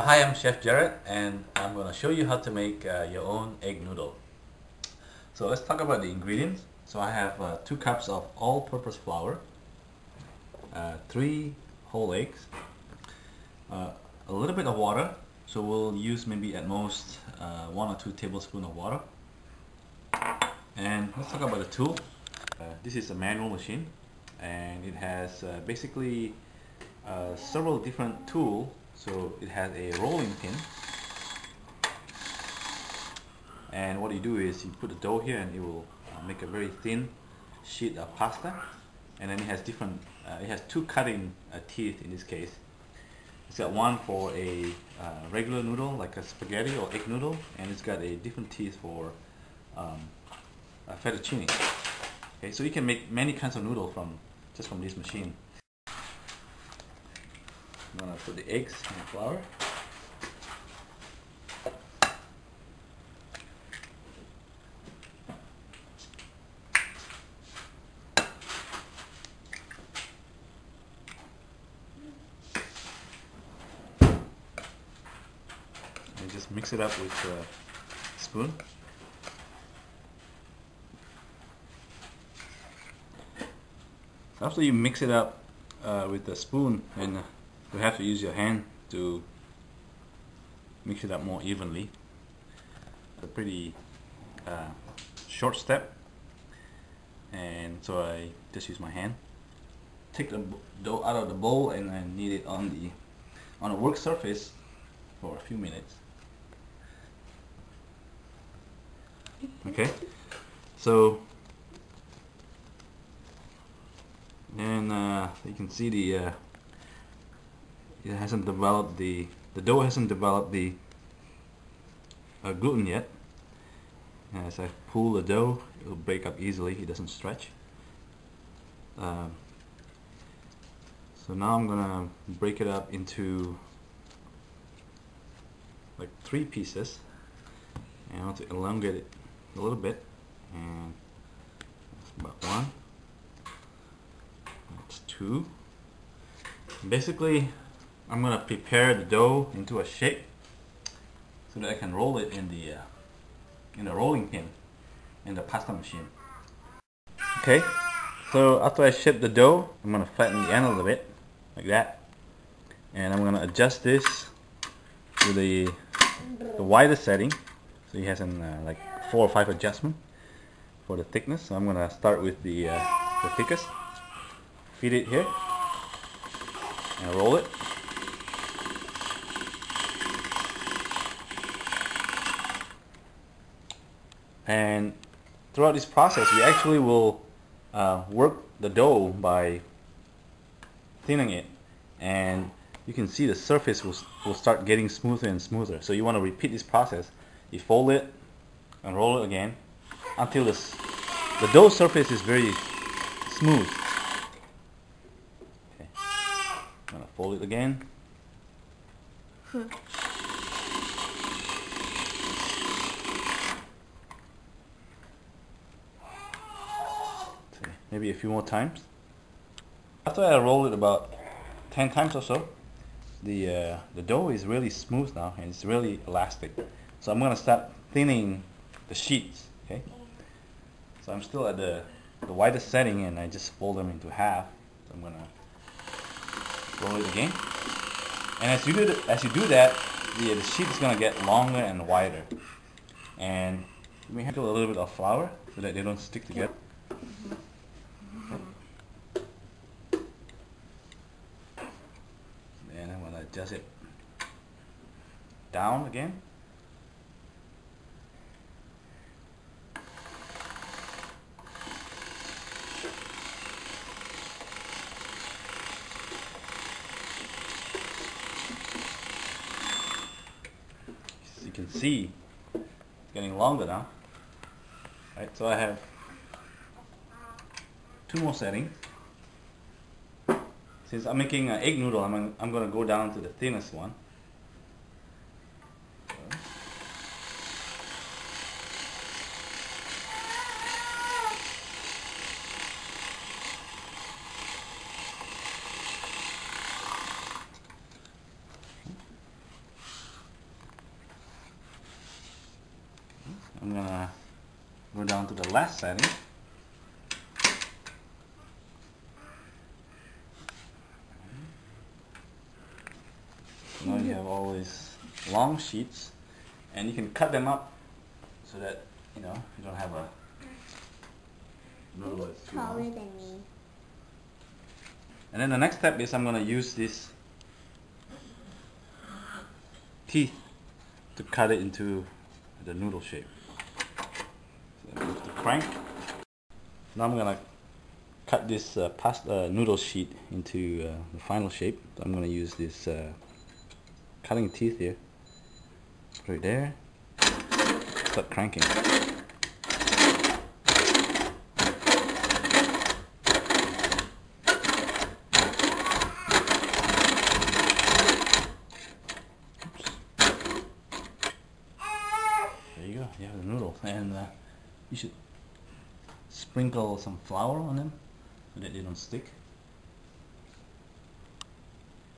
Hi, I'm Chef Jared, and I'm going to show you how to make your own egg noodle. So let's talk about the ingredients. So I have 2 cups of all-purpose flour, 3 whole eggs, a little bit of water. So we'll use maybe at most 1 or 2 tablespoons of water. And let's talk about the tool. This is a manual machine, and it has basically several different tools. So it has a rolling pin, and what you do is you put the dough here and it will make a very thin sheet of pasta, and then it has different it has 2 cutting teeth in this case. It's got one for a regular noodle like a spaghetti or egg noodle, and it's got a different teeth for a fettuccine. Okay, so you can make many kinds of noodle just from this machine. I'm gonna put the eggs in the flour. And just mix it up with a spoon. After you mix it up with the spoon, and you have to use your hand to mix it up more evenly. It's a pretty short step, and so I just use my hand. Take the dough out of the bowl and I knead it on a work surface for a few minutes. Okay, so and you can see it hasn't developed the dough hasn't developed the gluten yet. As I pull the dough, it will break up easily. It doesn't stretch. So now I'm gonna break it up into like 3 pieces, and I want to elongate it a little bit, and that's about 1. That's 2. Basically, I'm gonna prepare the dough into a shape so that I can roll it in the rolling pin in the pasta machine. Okay, so after I shape the dough, I'm gonna flatten the end a little bit like that, and I'm gonna adjust this to the wider setting, so it has like 4 or 5 adjustments for the thickness. So I'm gonna start with the thickest, feed it here, and roll it. And throughout this process, we actually will work the dough by thinning it, and you can see the surface will start getting smoother and smoother. So you want to repeat this process. You fold it and roll it again until the dough surface is very smooth. Okay. I'm gonna fold it again. Maybe a few more times. After I roll it about 10 times or so, the dough is really smooth now, and it's really elastic. So I'm gonna start thinning the sheets. Okay. So I'm still at the widest setting, and I just fold them into half. So I'm gonna roll it again. And as you do that, the sheet is gonna get longer and wider. And you may have to add a little bit of flour so that they don't stick together. And I'm gonna adjust it down again. As you can see, it's getting longer now. Right, so I have 2 more settings. Since I'm making an egg noodle, I'm going to go down to the thinnest one. I'm gonna go down to the last setting. Now you have all these long sheets, and you can cut them up so that you don't have a noodle that's too taller long. than me. And then the next step is I'm going to use this teeth to cut it into the noodle shape. So with the crank. Now I'm going to cut this noodle sheet into the final shape. So I'm going to use this cutting teeth here. Put it there. Start cranking. There you go, you have the noodles, and you should sprinkle some flour on them so that they don't stick.